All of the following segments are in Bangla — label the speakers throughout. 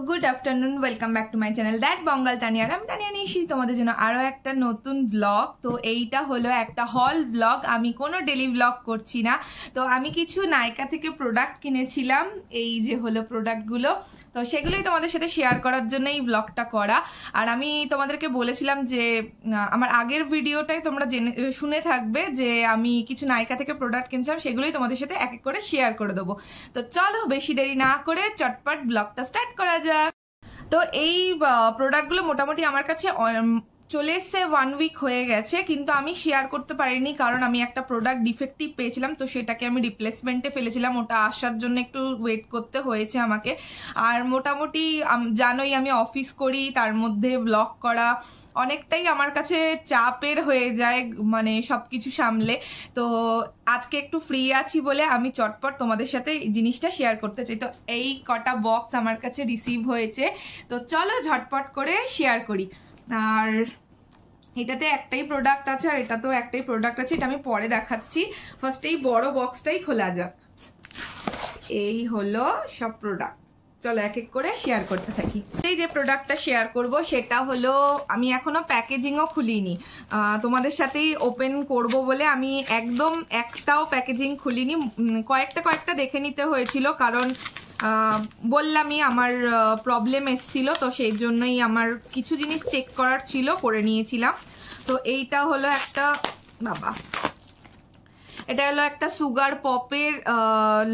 Speaker 1: Good afternoon, welcome back to my channel that Bangal Tania. আমি তানিয়া নিয়ে এসেছি তোমাদের জন্য আরও একটা নতুন ব্লগ। তো এইটা হলো একটা হল ব্লগ, আমি কোনো ডেলি ব্লগ করছি না। তো আমি কিছু নাইকা থেকে প্রোডাক্ট কিনেছিলাম, এই যে হলো প্রোডাক্টগুলো। তো সেগুলোই তোমাদের সাথে শেয়ার করার জন্য এই ব্লগটা করা। আর আমি তোমাদেরকে বলেছিলাম যে আমার আগের ভিডিওটাই তোমরা শুনে থাকবে যে আমি কিছু নাইকা থেকে প্রোডাক্ট কিনেছিলাম, সেগুলোই তোমাদের সাথে এক এক করে শেয়ার করে দেবো। তো চলো বেশি দেরি না করে চটপট ব্লগটা স্টার্ট করা যাক। তো এই প্রোডাক্টগুলো মোটামুটি আমার কাছে চলে এসছে 1 উইক হয়ে গেছে, কিন্তু আমি শেয়ার করতে পারিনি কারণ আমি একটা প্রোডাক্ট ডিফেক্টিভ পেয়েছিলাম। তো সেটাকে আমি রিপ্লেসমেন্টে ফেলেছিলাম, ওটা আসার জন্য একটু ওয়েট করতে হয়েছে আমাকে। আর মোটামুটি জানোই আমি অফিস করি, তার মধ্যে ব্লগ করা অনেকটাই আমার কাছে চাপের হয়ে যায়, মানে সবকিছু সামলে। তো আজকে একটু ফ্রি আছি বলে আমি চটপট তোমাদের সাথে জিনিসটা শেয়ার করতে চাই। তো এই কটা বক্স আমার কাছে রিসিভ হয়েছে, তো চলো ঝটপট করে শেয়ার করি। আর এটাতে একটাই প্রোডাক্ট আছে, আর এটাতেও একটাই প্রোডাক্ট আছে, এটা আমি পরে দেখাচ্ছি। ফার্স্ট এই বড় বক্সটাই খোলা যাক। এই হলো সব প্রোডাক্ট, চলো এক এক করে শেয়ার করতে থাকি। এই যে প্রোডাক্টটা শেয়ার করব সেটা হলো, আমি এখনো প্যাকেজিংও খুলিনি, তোমাদের সাথেই ওপেন করব বলে আমি একদম একটাও প্যাকেজিং খুলিনি। কয়েকটা দেখে নিতে হয়েছিল, কারণ বললামই আমার প্রবলেম এসছিল, তো সেই জন্যই আমার কিছু জিনিস চেক করার ছিল, করে নিয়েছিলাম। তো এইটা হলো একটা এটা হলো একটা সুগার পপের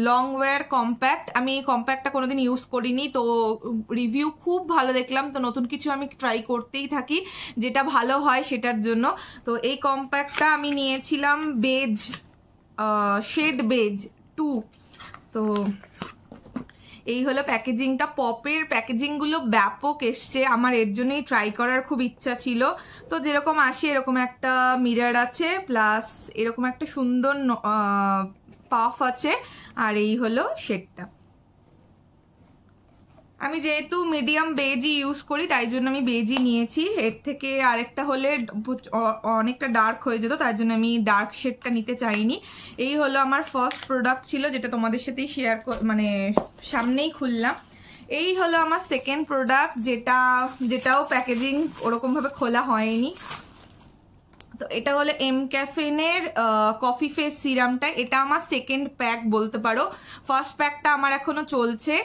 Speaker 1: লং ওয়্যার কম্প্যাক্ট। আমি এই কম্প্যাক্টটা কোনোদিন ইউজ করিনি, তো রিভিউ খুব ভালো দেখলাম। তো নতুন কিছু আমি ট্রাই করতেই থাকি, যেটা ভালো হয় সেটার জন্য। তো এই কম্প্যাক্টটা আমি নিয়েছিলাম বেজ, শেড বেজ 2। তো এই হলো প্যাকেজিংটা। পপের প্যাকেজিংগুলো ব্যাপক এসছে, আমার এর জন্যই ট্রাই করার খুব ইচ্ছা ছিল। তো যেরকম আসে এরকম একটা মিরর আছে, প্লাস এরকম একটা সুন্দর পাফ আছে, আর এই হলো শেডটা। আমি যেহেতু মিডিয়াম বেজই ইউজ করি, তাই জন্য আমি বেজই নিয়েছি। এর থেকে আরেকটা হলে অনেকটা ডার্ক হয়ে যেত, তাই জন্য আমি ডার্ক শেডটা নিতে চাইনি। এই হলো আমার ফার্স্ট প্রোডাক্ট ছিল, যেটা তোমাদের সাথেই শেয়ার মানে সামনেই খুললাম। এই হলো আমার সেকেন্ড প্রোডাক্ট, যেটাও প্যাকেজিং ওরকমভাবে খোলা হয়নি। তো এটা হলো এমক্যাফিনের কফি ফেস সিরামটা। এটা আমার সেকেন্ড প্যাক বলতে পারো, ফার্স্ট প্যাকটা আমার এখনো চলছে।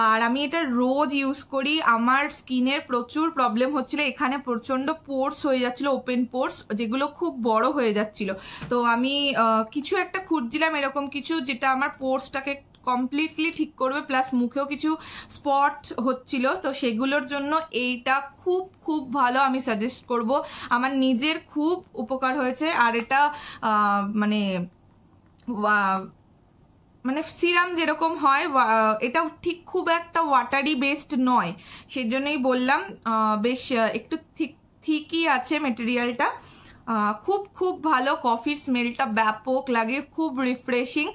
Speaker 1: আর আমি এটা রোজ ইউজ করি। আমার স্কিনের প্রচুর প্রবলেম হচ্ছিল, এখানে প্রচন্ড পোর্স হয়ে যাচ্ছিল, ওপেন পোর্স, যেগুলো খুব বড় হয়ে যাচ্ছিল। তো আমি কিছু একটা খুঁজছিলাম এরকম কিছু, যেটা আমার পোর্সটাকে কমপ্লিটলি ঠিক করবে, প্লাস মুখেও কিছু স্পট হচ্ছিল। তো সেগুলোর জন্য এইটা খুব খুব ভালো, আমি সাজেস্ট করব। আমার নিজের খুব উপকার হয়েছে। আর এটা মানে সিরাম যেরকম হয়, এটা ঠিক খুব একটা ওয়াটারি বেসড নয়, সেজন্যই বললাম। বেশ একটু ঠিকই আছে মেটেরিয়ালটা, খুব খুব ভালো। কফির স্মেলটা ব্যাপক লাগে, খুব রিফ্রেশিং।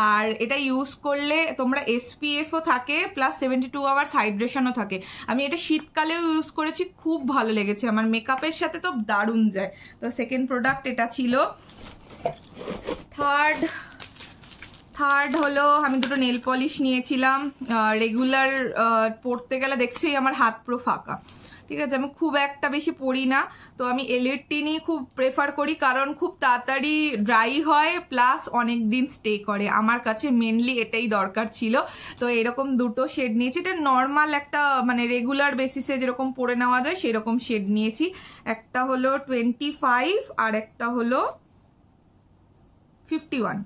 Speaker 1: আর এটা ইউজ করলে তোমরা SPF-ও থাকে, প্লাস 72 আওয়ার্স হাইড্রেশনও থাকে। আমি এটা শীতকালেও ইউজ করেছি, খুব ভালো লেগেছে আমার, মেকআপের সাথে তো দারুণ যায়। তো সেকেন্ড প্রোডাক্ট এটা ছিল। থার্ড হলো, আমি দুটো নেল পলিশ নিয়েছিলাম। রেগুলার পরতে গেলে দেখছি আমার হাত পুরো ফাঁকা, ঠিক আছে। আমি খুব একটা বেশি পরি না, তো আমি এলিটটিনই খুব প্রেফার করি, কারণ খুব তাড়াতাড়ি ড্রাই হয়, প্লাস অনেক দিন স্টে করে। আমার কাছে মেনলি এটাই দরকার ছিল। তো এরকম দুটো শেড নিয়েছি। এটা নর্মাল একটা মানে রেগুলার বেসিসে যেরকম পরে নেওয়া যায় সেরকম শেড নিয়েছি। একটা হলো 25 আর একটা হলো 51।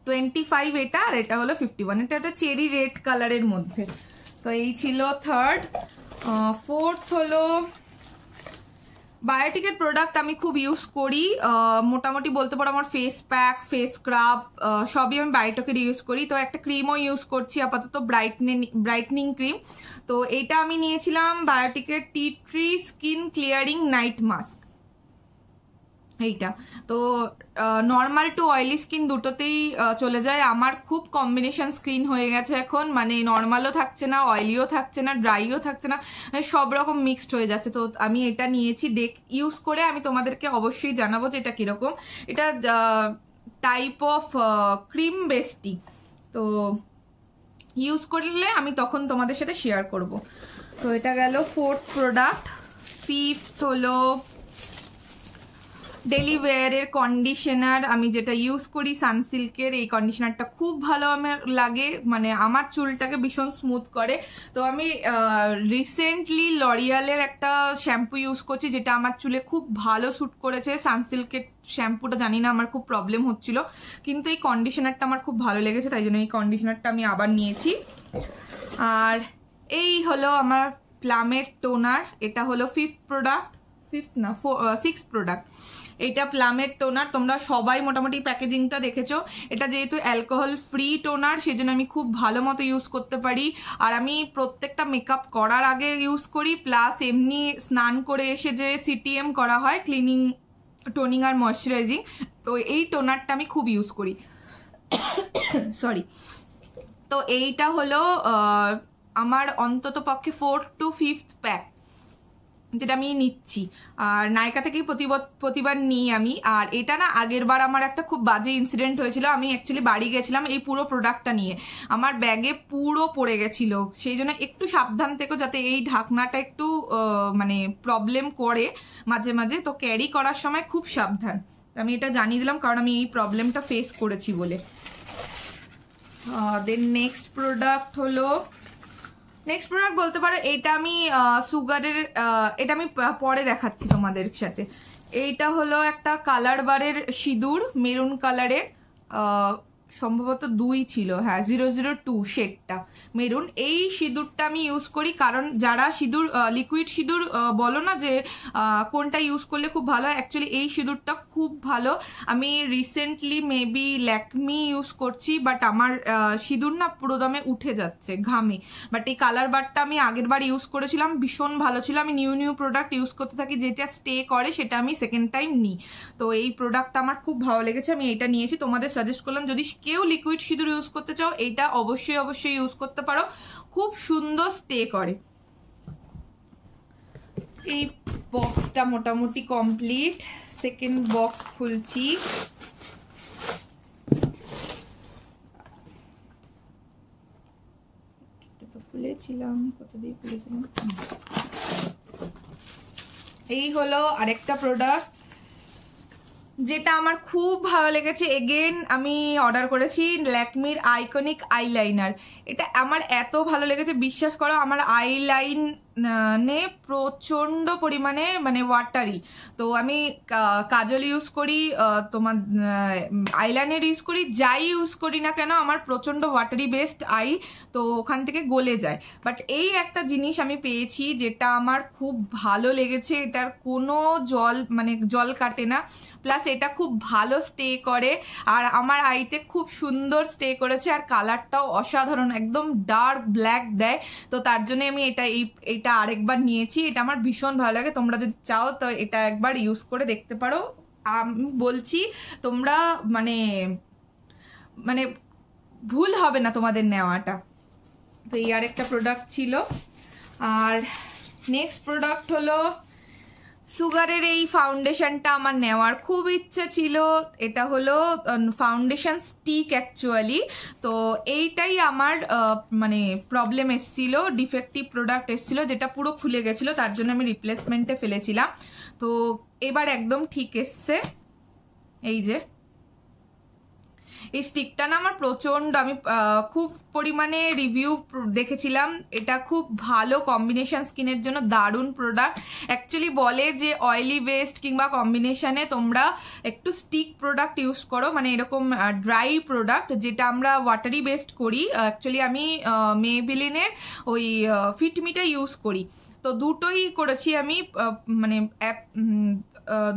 Speaker 1: 25 এটা, আর এটা হলো 51। এটা একটা চেরি রেড কালারের মধ্যে। তো এই ছিল থার্ড। ফোর্থ হলো বায়োটিকের প্রোডাক্ট আমি খুব ইউজ করি, মোটামুটি বলতে পারো আমার ফেস প্যাক, ফেস স্ক্রাব সবই আমি বায়োটিকের ইউজ করি। তো একটা ক্রিমও ইউজ করছি আপাতত, ব্রাইটনিং ক্রিম। তো এইটা আমি নিয়েছিলাম বায়োটিকের tea tree skin clearing night mask. এইটা তো নর্মাল টু অয়েলি স্কিন দুটোতেই চলে যায়। আমার খুব কম্বিনেশন স্কিন হয়ে গেছে এখন, মানে নর্মালও থাকছে না, অয়েলিও থাকছে না, ড্রাইও থাকছে না, সব রকম মিক্সড হয়ে যাচ্ছে। তো আমি এটা নিয়েছি, ইউজ করে আমি তোমাদেরকে অবশ্যই জানাবো যে এটা কিরকম। এটা টাইপ অফ ক্রিম বেস্টি। তো ইউজ করলে আমি তখন তোমাদের সাথে শেয়ার করব। তো এটা গেল 4th প্রোডাক্ট। 5th হলো ডেলি ওয়্যারের কন্ডিশনার, আমি যেটা ইউজ করি সানসিল্কের। এই কন্ডিশনারটা খুব ভালো আমার লাগে, মানে আমার চুলটাকে ভীষণ স্মুথ করে। তো আমি রিসেন্টলি লরিয়ালের একটা শ্যাম্পু ইউজ করছি যেটা আমার চুলে খুব ভালো স্যুট করেছে। সানসিল্কের শ্যাম্পুটা জানি না, আমার খুব প্রবলেম হচ্ছিল, কিন্তু এই কন্ডিশনারটা আমার খুব ভালো লেগেছে, তাই জন্য এই কন্ডিশনারটা আমি আবার নিয়েছি। আর এই হলো আমার প্লামের টোনার, এটা হলো 5th প্রোডাক্ট, 6th প্রোডাক্ট। এটা প্লামের টোনার, তোমরা সবাই মোটামুটি প্যাকেজিংটা দেখেছো। এটা যেহেতু অ্যালকোহল ফ্রি টোনার, সেজন্য আমি খুব ভালো মতো ইউজ করতে পারি। আর আমি প্রত্যেকটা মেকআপ করার আগে ইউজ করি, প্লাস এমনি স্নান করে এসে যে সিটিএম করা হয়, ক্লিনিং, টোনিং আর ময়শ্চারাইজিং, তো এই টোনারটা আমি খুব ইউজ করি। সরি। তো এইটা হলো আমার অন্তত পক্ষে 4th to 5th প্যাক যেটা আমি নিচ্ছি, আর নায়িকা থেকেই প্রতিবার নিই আমি। আর এটা না আগের বার আমার একটা খুব বাজে ইনসিডেন্ট হয়েছিল। আমি অ্যাকচুয়ালি বাড়ি গেছিলাম এই পুরো প্রোডাক্টটা নিয়ে, আমার ব্যাগে পুরো পড়ে গেছিল, সেই জন্য একটু সাবধান থেকো, যাতে এই ঢাকনাটা একটু মানে প্রবলেম করে মাঝে মাঝে, তো ক্যারি করার সময় খুব সাবধান। আমি এটা জানিয়ে দিলাম কারণ আমি এই প্রবলেমটা ফেস করেছি বলে। দেন নেক্সট প্রোডাক্ট বলতে পারো এইটা আমি সুগারের, এটা আমি পরে দেখাচ্ছি তোমাদের সাথে। এইটা হলো একটা কালার বারের সিঁদুর, মেরুন কালারের, সম্ভবত 2 ছিল, হ্যাঁ 002 শেডটা মেরুন। এই সিঁদুরটা আমি ইউজ করি, কারণ যারা সিঁদুর লিকুইড সিঁদুর বলো না যে কোনটা ইউজ করলে খুব ভালো হয়, অ্যাকচুয়ালি এই সিঁদুরটা খুব ভালো। আমি রিসেন্টলি মেবি ল্যাকমি ইউজ করছি, বাট আমার সিঁদুর না পুরো দমে উঠে যাচ্ছে ঘামে। বাট এই কালার বারটা আমি আগের বার ইউজ করেছিলাম, ভীষণ ভালো ছিল। আমি নিউ প্রোডাক্ট ইউজ করতে থাকি, যেটা স্টে করে সেটা আমি সেকেন্ড টাইম নিই। তো এই প্রোডাক্টটা আমার খুব ভালো লেগেছে, আমি এটা নিয়েছি, তোমাদের সাজেস্ট করলাম যদি কেউ লিকুইড সিঁদুর ইউজ করতে চাও এটা অবশ্যই ইউজ করতে পারো, খুব সুন্দর স্টে করে। এই বক্সটা মোটামুটি কমপ্লিট। সেকেন্ড বক্স খুলছি। খুলেছিলাম, কত দিয়ে খুলেছিলাম। এই হলো আরেকটা প্রোডাক্ট যেটা আমার খুব ভালো লেগেছে। এগেন আমি অর্ডার করেছি ল্যাকমির আইকনিক আইলাইনার। এটা আমার এত ভালো লেগেছে, বিশ্বাস করো, আমার আইলাইনে প্রচণ্ড পরিমাণে মানে ওয়াটারি। তো আমি কাজল ইউজ করি, তোমার আইলাইনার ইউজ করি, যাই ইউজ করি না কেন আমার প্রচণ্ড ওয়াটারি বেসড আই, তো ওখান থেকে গলে যায়। বাট এই একটা জিনিস আমি পেয়েছি যেটা আমার খুব ভালো লেগেছে, এটার কোনো জল কাটে না, প্লাস এটা খুব ভালো স্টে করে, আর আমার আইতে খুব সুন্দর স্টে করেছে, আর কালারটাও অসাধারণ, একদম ডার্ক ব্ল্যাক দেয়। তো তার জন্য আমি এটা আরেকবার নিয়েছি। এটা আমার ভীষণ ভালো লাগে, তোমরা যদি চাও তো এটা একবার ইউজ করে দেখতে পারো। আমি বলছি তোমরা মানে ভুল হবে না তোমাদের নেওয়াটা। তো এই আরেকটা প্রোডাক্ট ছিল। আর নেক্সট প্রোডাক্ট হলো সুগারের এই ফাউন্ডেশনটা আমার নেওয়ার খুব ইচ্ছে ছিল। এটা হলো ফাউন্ডেশন স্টিক অ্যাকচুয়ালি। তো এইটাই আমার মানে প্রবলেম এসেছিল, ডিফেক্টিভ প্রোডাক্ট এসেছিল যেটা পুরো খুলে গেছিলো, তার জন্য আমি রিপ্লেসমেন্টে ফেলেছিলাম। তো এবার একদম ঠিক এসছে। এই যে এই স্টিকটা না আমার প্রচণ্ড, আমি খুব পরিমাণে রিভিউ দেখেছিলাম, এটা খুব ভালো কম্বিনেশন, স্কিনের জন্য দারুণ প্রোডাক্ট। অ্যাকচুয়ালি বলে যে অয়েলি বেসড কিংবা কম্বিনেশনে তোমরা একটু স্টিক প্রোডাক্ট ইউজ করো, মানে এরকম ড্রাই প্রোডাক্ট, যেটা আমরা ওয়াটারি বেসড করি। অ্যাকচুয়ালি আমি মেবিলিনের ওই ফিটমিটা ইউজ করি, তো দুটোই করেছি আমি, মানে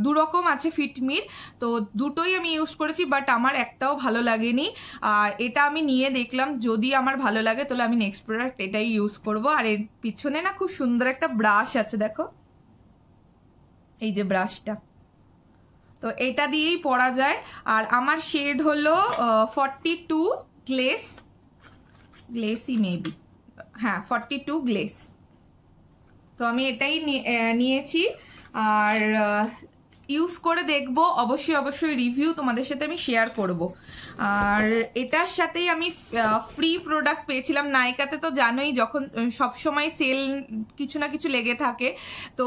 Speaker 1: দুরকম আছে ফিটমির, তো দুটোই আমি ইউজ করেছি, বাট আমার একটাও ভালো লাগেনি। আর এটা আমি নিয়ে দেখলাম, যদি আমার ভালো লাগে তাহলে আমি নেক্সট প্রোডাক্ট এটাই ইউজ করব। আর এর পিছনে না খুব সুন্দর একটা ব্রাশ আছে, দেখো এই যে ব্রাশটা, তো এটা দিয়েই পরা যায়। আর আমার শেড হলো 42 গ্লেসি মেবি, হ্যাঁ 42 গ্লেস। তো আমি এটাই নিয়েছি। আর ইউজ করে দেখবো, অবশ্যই রিভিউ তোমাদের সাথে আমি শেয়ার করব। আর এটার সাথেই আমি ফ্রি প্রোডাক্ট পেয়েছিলাম। নাইকাতে তো জানোই যখন সবসময় সেল কিছু না কিছু লেগে থাকে, তো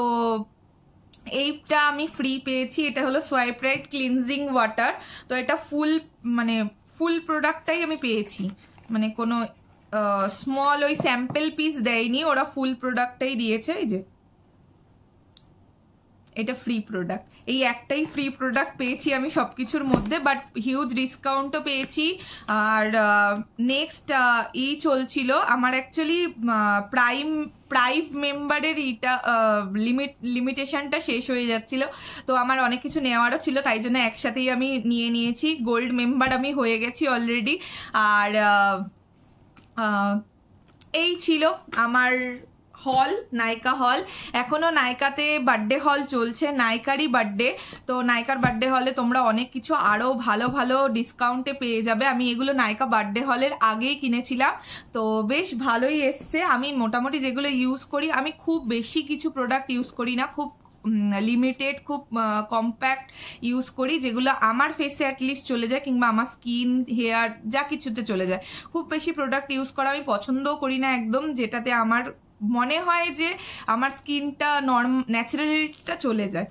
Speaker 1: এইটা আমি ফ্রি পেয়েছি। এটা হলো সোয়াইপ রাইট ক্লিনজিং ওয়াটার। তো এটা ফুল প্রোডাক্টটাই আমি পেয়েছি, মানে কোনো স্মল ওই স্যাম্পল পিস দেয়নি, ওরা ফুল প্রোডাক্টটাই দিয়েছে। এই যে এটা ফ্রি প্রোডাক্ট, এই একটাই ফ্রি প্রোডাক্ট পেয়েছি আমি সব কিছুর মধ্যে, বাট হিউজ ডিসকাউন্টও পেয়েছি। আর নেক্সট চলছিল আমার অ্যাকচুয়ালি প্রাইম মেম্বারের এইটা লিমিটেশনটা শেষ হয়ে যাচ্ছিল, তো আমার অনেক কিছু নেওয়ারও ছিল, তাই জন্য একসাথেই আমি নিয়েছি। গোল্ড মেম্বার আমি হয়ে গেছি অলরেডি। আর এই ছিল আমার হল, নাইকা হল। এখনো নাইকাতে বার্থডে হল চলছে, নাইকারই বার্থডে। তো নাইকার বার্থডে হলে তোমরা অনেক কিছু আরও ভালো ডিসকাউন্টে পেয়ে যাবে। আমি এগুলো নাইকা বার্থডে হলের আগেই কিনেছিলাম, তো বেশ ভালোই এসছে। আমি মোটামুটি যেগুলো ইউজ করি, আমি খুব বেশি কিছু প্রোডাক্ট ইউজ করি না, খুব লিমিটেড, খুব কম্প্যাক্ট ইউজ করি, যেগুলো আমার ফেসে অ্যাটলিস্ট চলে যায়, কিংবা আমার স্কিন হেয়ার যা কিছুতে চলে যায়। খুব বেশি প্রোডাক্ট ইউজ করা আমি পছন্দও করি না একদম, যেটাতে আমার মনে হয় যে আমার স্কিনটা ন্যাচারালিটা চলে যায়।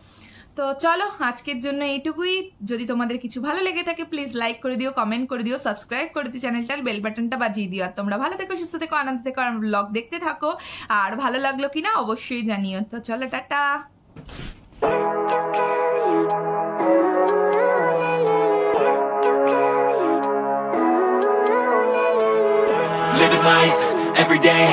Speaker 1: তো চলো আজকের জন্য এইটুকুই। যদি তোমাদের কিছু ভালো লেগে থাকে প্লিজ লাইক করে দিও, কমেন্ট করে দিও, সাবস্ক্রাইব করে দিও চ্যানেলটার, বেল বাটনটা বাজিয়ে দিও। আর তোমরা ভালো থেকো, সুস্থ থেকো, আনন্দ থেকো, আর ব্লগ দেখতে থাকো। আর ভালো লাগলো কিনা অবশ্যই জানিও। তো চলো tata.
Speaker 2: Living life every day.